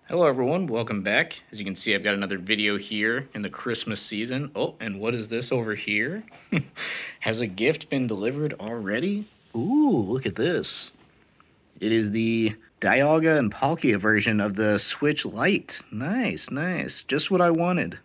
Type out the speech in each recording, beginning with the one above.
Hello everyone, welcome back. As you can see, I've got another video here in the Christmas season. Oh, and what is this over here? Has a gift been delivered already? Ooh, look at this. It is the Dialga and Palkia version of the Switch Lite. Nice, nice. Just what I wanted.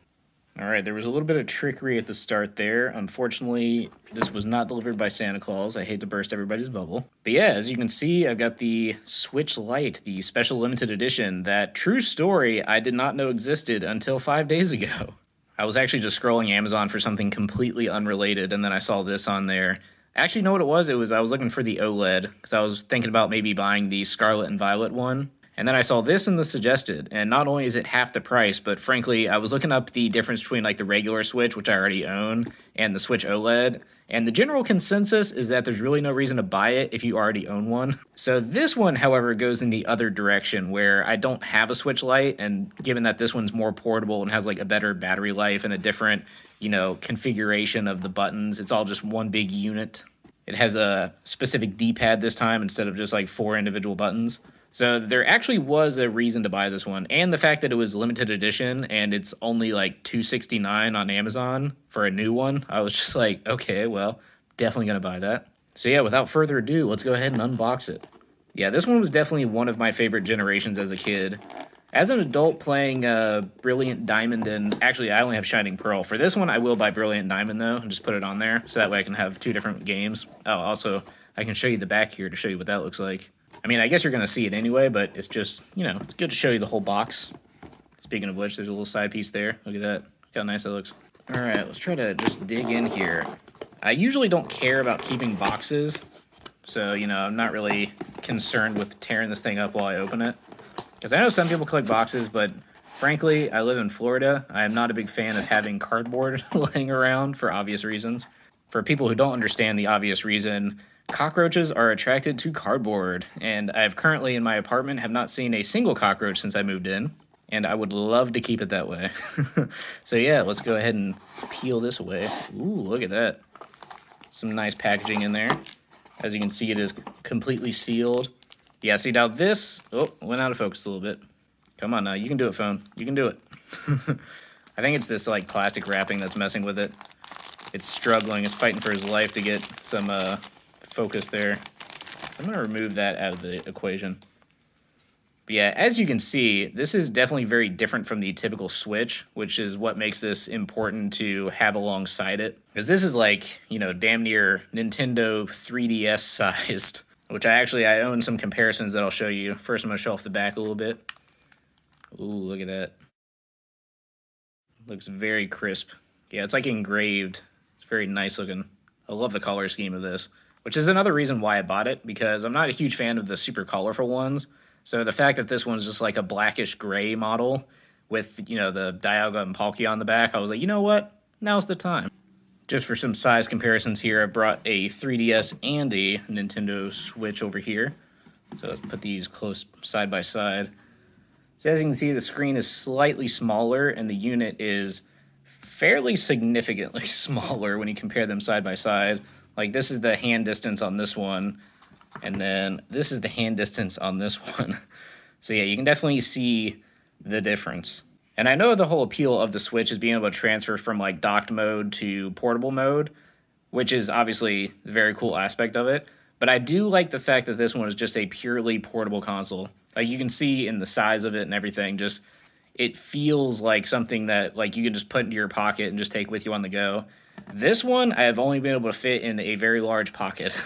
Alright, there was a little bit of trickery at the start there. Unfortunately, this was not delivered by Santa Claus. I hate to burst everybody's bubble. But yeah, as you can see, I've got the Switch Lite, the special limited edition. That true story I did not know existed until 5 days ago. I was actually just scrolling Amazon for something completely unrelated, and then I saw this on there. Actually, you know what it was? I was looking for the OLED, because I was thinking about maybe buying the Scarlet and Violet one. And then I saw this in the suggested, and not only is it half the price, but frankly, I was looking up the difference between like the regular Switch, which I already own, and the Switch OLED, and the general consensus is that there's really no reason to buy it if you already own one. So this one, however, goes in the other direction, where I don't have a Switch Lite, and given that this one's more portable and has like a better battery life and a different, configuration of the buttons, it's all just one big unit. It has a specific D-pad this time instead of just like 4 individual buttons. So there actually was a reason to buy this one, and the fact that it was limited edition and it's only like $269 on Amazon for a new one, I was just like, okay, well, definitely gonna buy that. So yeah, without further ado, let's go ahead and unbox it. Yeah, this one was definitely one of my favorite generations as a kid. As an adult playing Brilliant Diamond, and actually I only have Shining Pearl. For this one, I will buy Brilliant Diamond though, and just put it on there, so that way I can have 2 different games. Oh, also, I can show you the back here to show you what that looks like. I mean, I guess you're going to see it anyway, but it's just, it's good to show you the whole box. Speaking of which, there's a little side piece there. Look at that. Look how nice that looks. All right, let's try to just dig in here. I usually don't care about keeping boxes, so, I'm not really concerned with tearing this thing up while I open it. Because I know some people collect boxes, but frankly, I live in Florida. I am not a big fan of having cardboard laying around for obvious reasons. For people who don't understand the obvious reason, cockroaches are attracted to cardboard, and I've currently in my apartment have not seen a single cockroach since I moved in, and I would love to keep it that way. So yeah, let's go ahead and peel this away. Ooh, look at that. Some nice packaging in there. As you can see, it is completely sealed. Yeah, see now this, went out of focus a little bit. Come on now, you can do it, phone. You can do it. I think it's this like plastic wrapping that's messing with it. It's struggling, it's fighting for his life to get some focus there. I'm going to remove that out of the equation. But yeah, as you can see, this is definitely very different from the typical Switch, which is what makes this important to have alongside it. Because this is like, damn near Nintendo 3DS sized, which I own some comparisons that I'll show you. First, I'm going to show off the back a little bit. Ooh, look at that. Looks very crisp. Yeah, it's like engraved. It's very nice looking. I love the color scheme of this, which is another reason why I bought it, because I'm not a huge fan of the super colorful ones. So the fact that this one's just like a blackish gray model with, the Dialga and Palkia on the back, I was like, you know what? Now's the time. Just for some size comparisons here, I brought a 3DS and a Nintendo Switch over here. So let's put these close side by side. So as you can see, the screen is slightly smaller and the unit is fairly significantly smaller when you compare them side by side. Like this is the hand distance on this one, and then this is the hand distance on this one. So yeah, you can definitely see the difference. And I know the whole appeal of the Switch is being able to transfer from like docked mode to portable mode, which is obviously a very cool aspect of it. But I do like the fact that this one is just a purely portable console. Like you can see in the size of it and everything, just it feels like something that like you can just put into your pocket and just take with you on the go. This one I have only been able to fit in a very large pocket.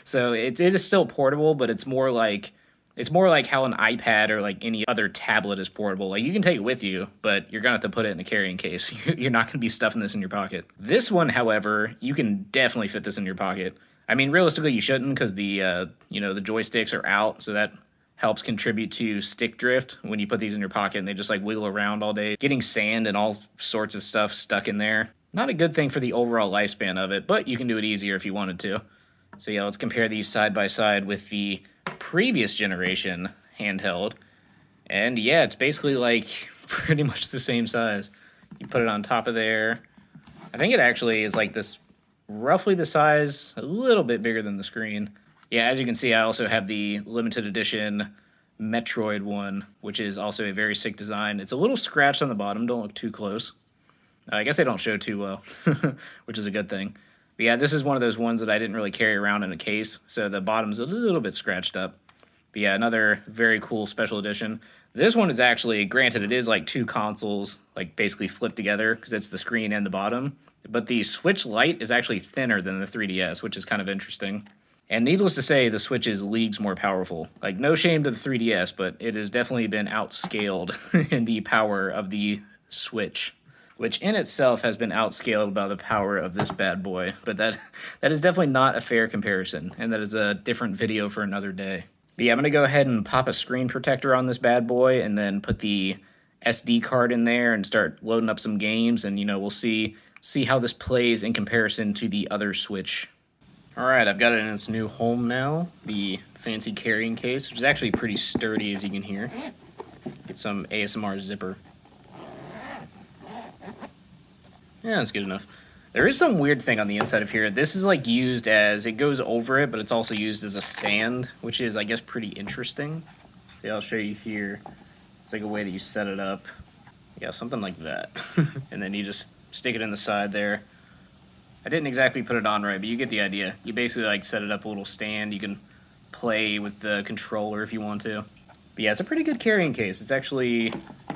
So it is still portable, but it's more like how an iPad or like any other tablet is portable. Like you can take it with you, but you're gonna have to put it in a carrying case. You're not gonna be stuffing this in your pocket. This one, however, you can definitely fit this in your pocket. I mean, realistically, you shouldn't, because the the joysticks are out, so that helps contribute to stick drift when you put these in your pocket and they just like wiggle around all day, getting sand and all sorts of stuff stuck in there. Not a good thing for the overall lifespan of it, but you can do it easier if you wanted to. So yeah, let's compare these side by side with the previous generation handheld. And yeah, it's basically like pretty much the same size. You put it on top of there. I think it actually is like this, roughly the size, a little bit bigger than the screen. Yeah, as you can see, I also have the limited edition Metroid one, which is also a very sick design. It's a little scratched on the bottom. Don't look too close. I guess they don't show too well, which is a good thing. But yeah, this is one of those ones that I didn't really carry around in a case, so the bottom's a little bit scratched up. But yeah, another very cool special edition. This one is actually, granted, it is like two consoles, like basically flipped together because it's the screen and the bottom. But the Switch Lite is actually thinner than the 3DS, which is kind of interesting. And needless to say, the Switch is leagues more powerful. Like, no shame to the 3DS, but it has definitely been outscaled in the power of the Switch, which in itself has been outscaled by the power of this bad boy. But that is definitely not a fair comparison, and that is a different video for another day. But yeah, I'm going to go ahead and pop a screen protector on this bad boy and then put the SD card in there and start loading up some games, and, you know, we'll see how this plays in comparison to the other Switch. All right, I've got it in its new home now, the fancy carrying case, which is actually pretty sturdy, as you can hear. Get some ASMR zipper. Yeah, that's good enough. There is some weird thing on the inside of here. This is like used as, it goes over it, but it's also used as a stand, which is, I guess, pretty interesting. See, I'll show you here. It's like a way that you set it up. Yeah, something like that. And then you just stick it in the side there. I didn't exactly put it on right, but you get the idea. You basically like set it up a little stand. You can play with the controller if you want to. But yeah, it's a pretty good carrying case. It's actually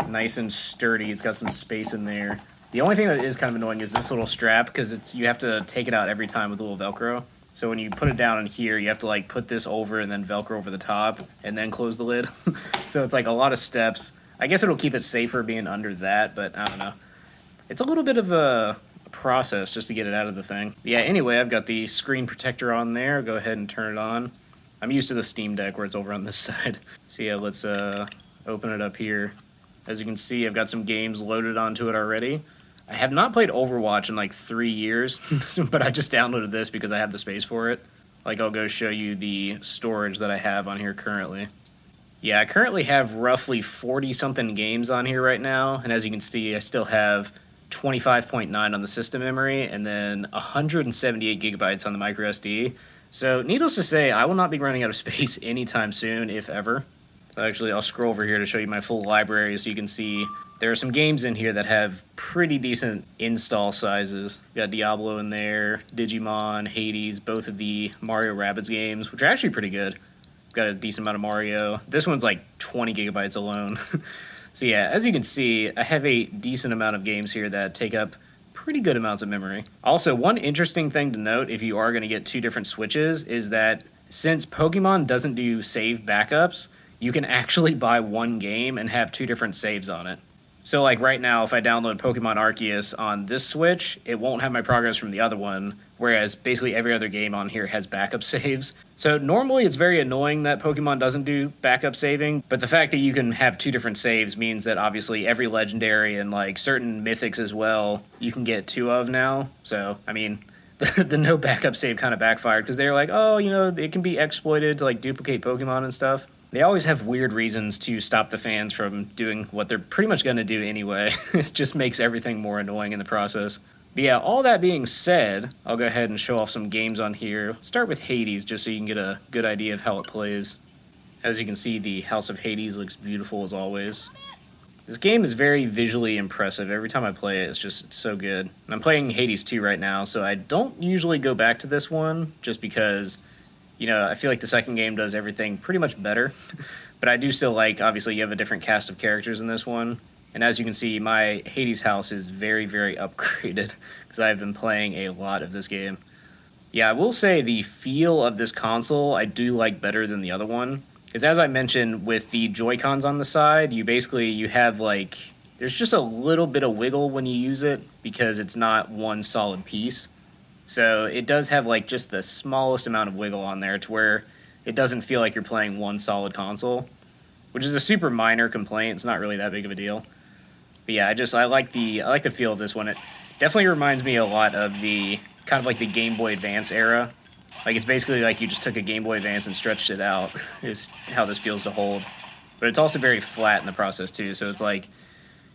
nice and sturdy. It's got some space in there. The only thing that is kind of annoying is this little strap, because you have to take it out every time with a little Velcro. So when you put it down in here, you have to like put this over and then Velcro over the top and then close the lid. So it's like a lot of steps. I guess it'll keep it safer being under that, but I don't know. It's a little bit of a process just to get it out of the thing. Yeah, anyway, I've got the screen protector on there. Go ahead and turn it on. I'm used to the Steam Deck where it's over on this side. So yeah, let's open it up here. As you can see, I've got some games loaded onto it already. I have not played Overwatch in like 3 years, but I just downloaded this because I have the space for it. Like, I'll go show you the storage that I have on here currently. Yeah, I currently have roughly 40-something games on here right now, and as you can see, I still have 25.9 on the system memory, and then 178 gigabytes on the micro SD. So, needless to say, I will not be running out of space anytime soon, if ever. So actually, I'll scroll over here to show you my full library so you can see there are some games in here that have pretty decent install sizes. Got Diablo in there, Digimon, Hades, both of the Mario Rabbids games, which are actually pretty good. Got a decent amount of Mario. This one's like 20 gigabytes alone. So yeah, as you can see, I have a decent amount of games here that take up pretty good amounts of memory. Also, one interesting thing to note if you are going to get two different Switches is that since Pokemon doesn't do save backups, you can actually buy one game and have two different saves on it. So like right now, if I download Pokemon Arceus on this Switch, it won't have my progress from the other one, whereas basically every other game on here has backup saves. So normally it's very annoying that Pokemon doesn't do backup saving, but the fact that you can have two different saves means that obviously every legendary and like certain mythics as well, you can get two of now. So, I mean, the no backup save kind of backfired because they're like, oh, you know, it can be exploited to like duplicate Pokemon and stuff. They always have weird reasons to stop the fans from doing what they're pretty much going to do anyway. It just makes everything more annoying in the process. But yeah, all that being said, I'll go ahead and show off some games on here. Let's start with Hades, just so you can get a good idea of how it plays. As you can see, the House of Hades looks beautiful as always. This game is very visually impressive. Every time I play it, it's so good. And I'm playing Hades 2 right now, so I don't usually go back to this one, just because, you know, I feel like the second game does everything pretty much better. But I do still like, obviously, you have a different cast of characters in this one. And as you can see, my Hades house is very, very upgraded because I've been playing a lot of this game. Yeah, I will say the feel of this console I do like better than the other one. Because as I mentioned, with the Joy-Cons on the side, you have like, there's just a little bit of wiggle when you use it because it's not one solid piece. So it does have like just the smallest amount of wiggle on there to where it doesn't feel like you're playing one solid console, which is a super minor complaint. It's not really that big of a deal. But yeah, I like the feel of this one. It definitely reminds me a lot of the kind of like the Game Boy Advance era. Like it's basically like you just took a Game Boy Advance and stretched it out is how this feels to hold. But it's also very flat in the process too. So it's like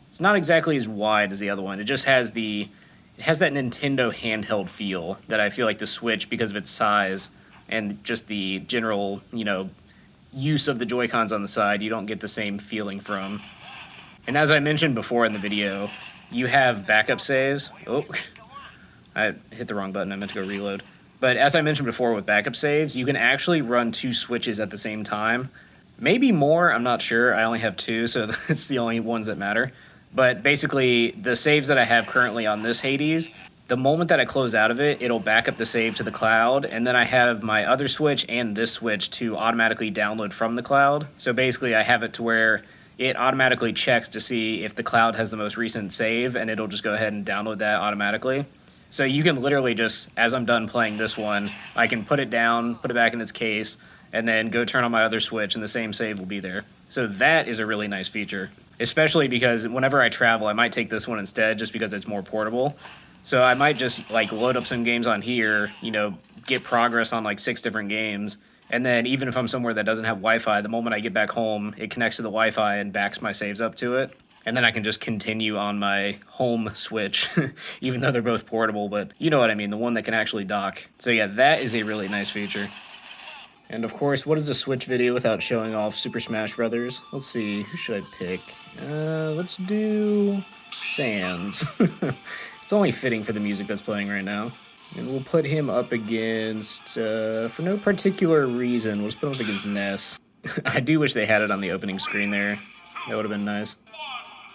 it's not exactly as wide as the other one. It just has that Nintendo handheld feel that I feel like the Switch, because of its size and just the general, you know, use of the Joy-Cons on the side, you don't get the same feeling from. And as I mentioned before in the video, you have backup saves. Oh, I hit the wrong button. I meant to go reload. But as I mentioned before with backup saves, you can actually run 2 switches at the same time. Maybe more, I'm not sure. I only have 2, so it's the only ones that matter. But basically, the saves that I have currently on this Hades, the moment that I close out of it, it'll back up the save to the cloud, and then I have my other Switch and this Switch to automatically download from the cloud. So basically, I have it to where it automatically checks to see if the cloud has the most recent save, and it'll just go ahead and download that automatically. So you can literally just, as I'm done playing this one, I can put it down, put it back in its case, and then go turn on my other Switch, and the same save will be there. So that is a really nice feature, especially because whenever I travel, I might take this one instead just because it's more portable. So I might just like load up some games on here, you know, get progress on like 6 different games, and then even if I'm somewhere that doesn't have Wi-Fi, the moment I get back home, it connects to the Wi-Fi and backs my saves up to it. And then I can just continue on my home Switch, even though they're both portable, but you know what I mean, the one that can actually dock. So yeah, that is a really nice feature. And of course, what is a Switch video without showing off Super Smash Brothers? Let's see, who should I pick? Let's do Sans. It's only fitting for the music that's playing right now. And we'll put him up against, for no particular reason, we'll just put him up against Ness. I do wish they had it on the opening screen there. That would have been nice.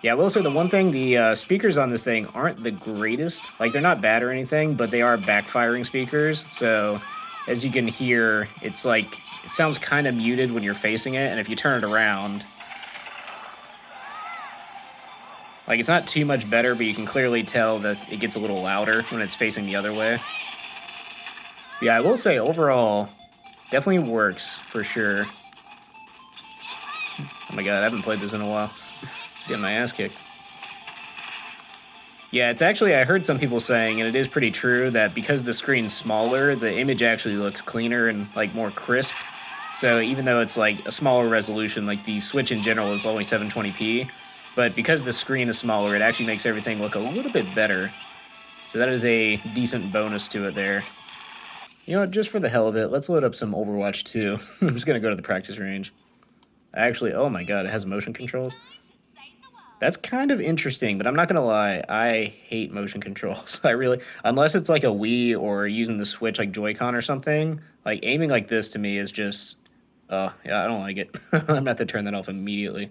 Yeah, I will say the one thing, the speakers on this thing aren't the greatest. Like, they're not bad or anything, but they are backfiring speakers. So, as you can hear, it's like, it sounds kind of muted when you're facing it, and if you turn it around, like, it's not too much better, but you can clearly tell that it gets a little louder when it's facing the other way. But yeah, I will say, overall, definitely works, for sure. Oh my god, I haven't played this in a while. Getting my ass kicked. Yeah, it's actually, I heard some people saying, and it is pretty true, that because the screen's smaller, the image actually looks cleaner and, like, more crisp. So even though it's, like, a smaller resolution, like, the Switch in general is only 720p, but because the screen is smaller, it actually makes everything look a little bit better. So that is a decent bonus to it there. You know what, just for the hell of it, let's load up some Overwatch 2. I'm just gonna go to the practice range. Actually, oh my god, it has motion controls. That's kind of interesting, but I'm not gonna lie, I hate motion controls. I really, unless it's like a Wii or using the Switch like Joy-Con or something, like aiming like this to me is just, yeah, I don't like it. I'm gonna have to turn that off immediately.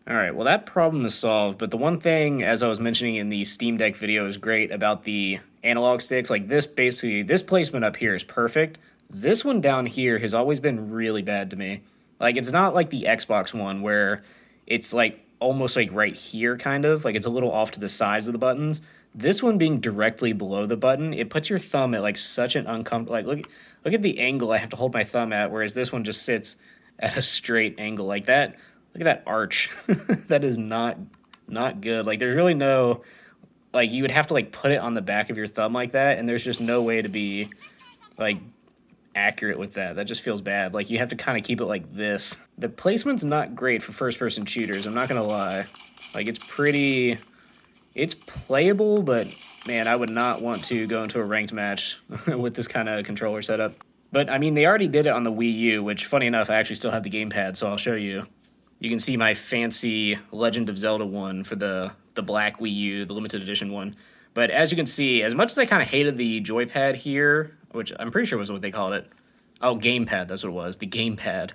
All right, well that problem is solved, but the one thing, as I was mentioning in the Steam Deck video, is great about the analog sticks. Like this, basically, this placement up here is perfect. This one down here has always been really bad to me. Like, it's not like the Xbox one where it's like almost like right here, kind of like it's a little off to the sides of the buttons. This one being directly below the button, it puts your thumb at like such an uncomfortable, like look at the angle I have to hold my thumb at, whereas this one just sits at a straight angle like that. Look at that arch. That is not good. Like, there's really no, like, you would have to like put it on the back of your thumb like that, and there's just no way to be like accurate with that. That just feels bad. Like, you have to kind of keep it like this. The placement's not great for first-person shooters, I'm not gonna lie. Like, it's playable, but man, I would not want to go into a ranked match with this kind of controller setup. But I mean, they already did it on the Wii U, which, funny enough, I actually still have the gamepad, so I'll show you. You can see my fancy Legend of Zelda one for the black Wii U, the limited edition one. But as you can see, as much as I kind of hated the joypad here, which I'm pretty sure was what they called it. Oh, gamepad, that's what it was, the gamepad.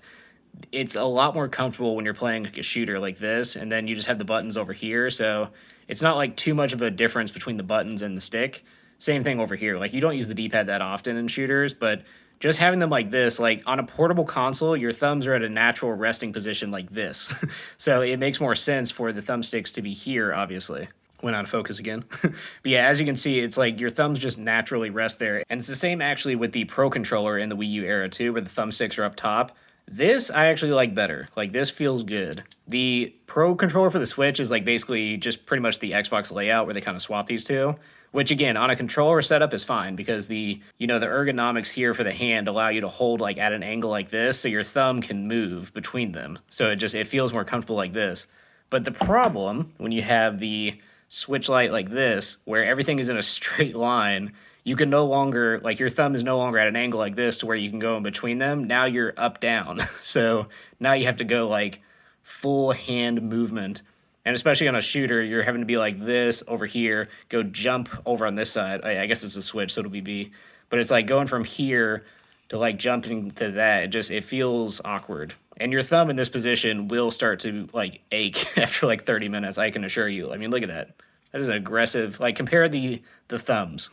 It's a lot more comfortable when you're playing like a shooter like this, and then you just have the buttons over here, so it's not like too much of a difference between the buttons and the stick. Same thing over here. Like, you don't use the D-pad that often in shooters, but just having them like this, like on a portable console, your thumbs are at a natural resting position like this. So it makes more sense for the thumbsticks to be here, obviously. Went out of focus again. But yeah, as you can see, it's like your thumbs just naturally rest there. And it's the same actually with the Pro Controller in the Wii U era too, where the thumbsticks are up top. This I actually like better. Like, this feels good. The Pro Controller for the Switch is like basically just pretty much the Xbox layout where they kind of swap these two. Which again, on a controller setup is fine because the ergonomics here for the hand allow you to hold like at an angle like this, so your thumb can move between them. So it feels more comfortable like this. But the problem when you have the Switch Lite like this, where everything is in a straight line, you can no longer, like, your thumb is no longer at an angle like this to where you can go in between them. Now you're up down. So now you have to go like full hand movement. And especially on a shooter, you're having to be like this over here, go jump over on this side. I guess it's a switch, so it'll be B. But it's like going from here to like jumping to that. It feels awkward. And your thumb in this position will start to like ache after like 30 minutes, I can assure you. I mean, look at that. That is an aggressive, like, compare the thumbs.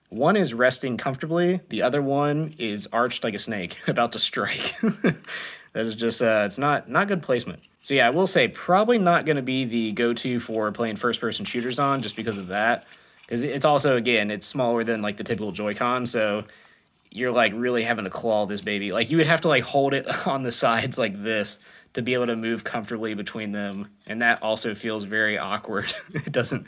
One is resting comfortably, the other one is arched like a snake, about to strike. That is just, it's not good placement. So yeah, I will say probably not going to be the go-to for playing first-person shooters on, just because of that. Because it's also, again, it's smaller than like the typical Joy-Con, so you're like really having to claw this baby. Like you would have to like hold it on the sides like this to be able to move comfortably between them, and that also feels very awkward. It doesn't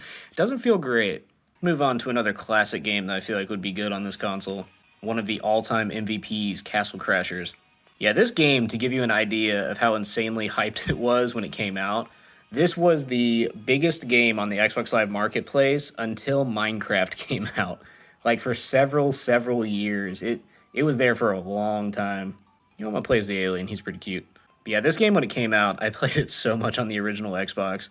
feel great. Move on to another classic game that I feel like would be good on this console. One of the all-time MVPs, Castle Crashers. Yeah, this game, to give you an idea of how insanely hyped it was when it came out, this was the biggest game on the Xbox Live Marketplace until Minecraft came out. Like for several years. It was there for a long time. You know, I'm gonna play as the alien. He's pretty cute. But yeah, this game, when it came out, I played it so much on the original Xbox.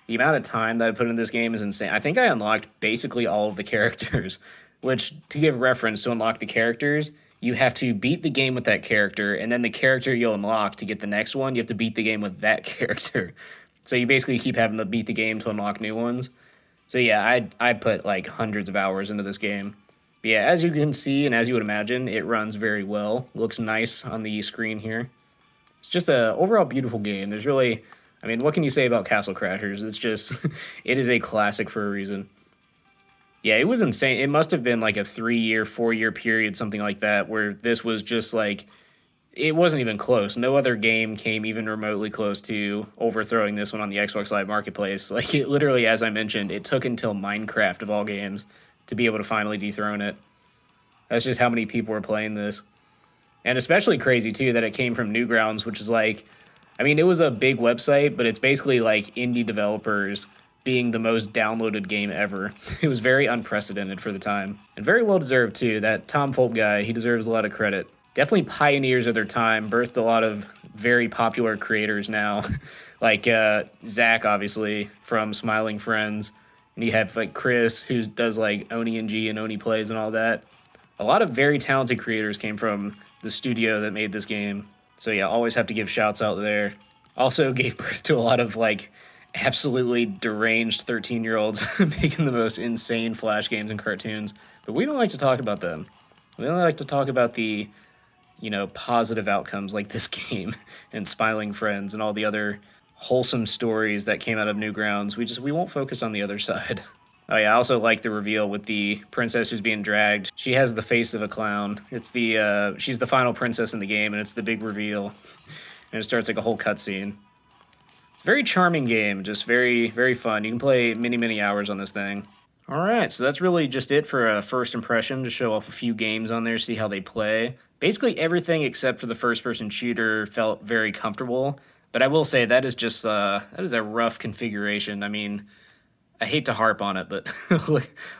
The amount of time that I put in this game is insane. I think I unlocked basically all of the characters, which, to give reference, to unlock the characters, you have to beat the game with that character, and then the character you'll unlock to get the next one, you have to beat the game with that character. So you basically keep having to beat the game to unlock new ones. So yeah, I put like hundreds of hours into this game. But yeah, as you can see and as you would imagine, it runs very well. Looks nice on the screen here. It's just a overall beautiful game. There's really, I mean, what can you say about Castle Crashers? It's just, it is a classic for a reason. Yeah, it was insane. It must have been like a 3-year, 4-year period, something like that, where this was just like, it wasn't even close. No other game came even remotely close to overthrowing this one on the Xbox Live Marketplace. Like, it literally, as I mentioned, it took until Minecraft, of all games, to be able to finally dethrone it. That's just how many people were playing this. And especially crazy, too, that it came from Newgrounds, which is like, I mean, it was a big website, but it's basically like indie developers being the most downloaded game ever. It was very unprecedented for the time. And very well deserved, too. That Tom Fulp guy, he deserves a lot of credit. Definitely pioneers of their time, birthed a lot of very popular creators now. Like Zach, obviously, from Smiling Friends. And you have like Chris, who does like Oni and G and Oni Plays and all that. A lot of very talented creators came from the studio that made this game. So yeah, always have to give shouts out there. Also gave birth to a lot of like absolutely deranged 13-year-olds making the most insane Flash games and cartoons. But we don't like to talk about them. We only like to talk about the, you know, positive outcomes like this game and Smiling Friends and all the other wholesome stories that came out of Newgrounds. We won't focus on the other side. Oh yeah, I also like the reveal with the princess who's being dragged. She has the face of a clown. It's the she's the final princess in the game, and it's the big reveal. And it starts like a whole cutscene. Very charming game, just very fun. You can play many hours on this thing. All right, so that's really just it for a first impression, to show off a few games on there, see how they play. Basically everything except for the first-person shooter felt very comfortable, but I will say that is just that is a rough configuration. I mean, I hate to harp on it, but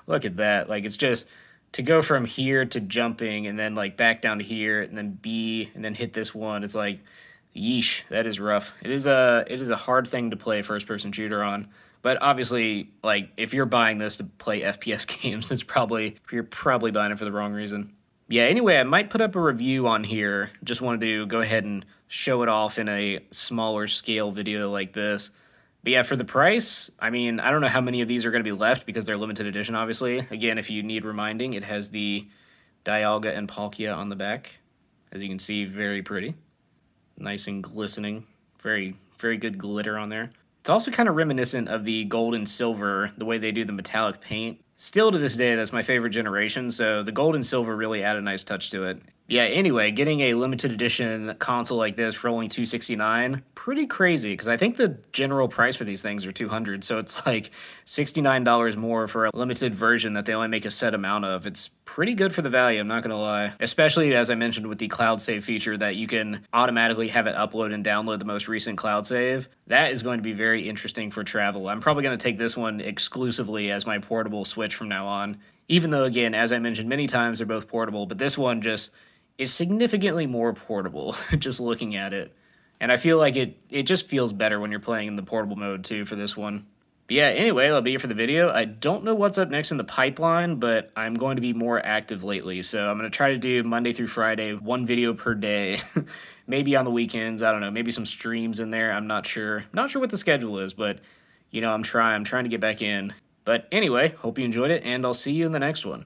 look at that. Like, it's just to go from here to jumping and then like back down to here and then B and then hit this one. It's like, yeesh, that is rough. It is a hard thing to play first-person shooter on. But obviously, like, if you're buying this to play FPS games, you're probably buying it for the wrong reason. Yeah, anyway, I might put up a review on here. Just wanted to go ahead and show it off in a smaller scale video like this. But yeah, for the price, I mean, I don't know how many of these are going to be left because they're limited edition, obviously. Again, if you need reminding, it has the Dialga and Palkia on the back. As you can see, very pretty. Nice and glistening. Very good glitter on there. It's also kind of reminiscent of the gold and silver, the way they do the metallic paint. Still to this day, that's my favorite generation, so the gold and silver really add a nice touch to it. Yeah, anyway, getting a limited edition console like this for only 269, pretty crazy because I think the general price for these things are 200, so it's like $69 more for a limited version that they only make a set amount of. It's pretty good for the value, I'm not going to lie. Especially as I mentioned with the cloud save feature that you can automatically have it upload and download the most recent cloud save. That is going to be very interesting for travel. I'm probably going to take this one exclusively as my portable Switch from now on. Even though, again, as I mentioned many times, they're both portable, but this one just is significantly more portable just looking at it. And I feel like it just feels better when you're playing in the portable mode too for this one. But yeah, anyway, that'll be it for the video. I don't know what's up next in the pipeline, but I'm going to be more active lately. So I'm going to try to do Monday through Friday, one video per day. Maybe on the weekends, I don't know, maybe some streams in there. I'm not sure. Not sure what the schedule is, but I'm trying to get back in. But anyway, hope you enjoyed it, and I'll see you in the next one.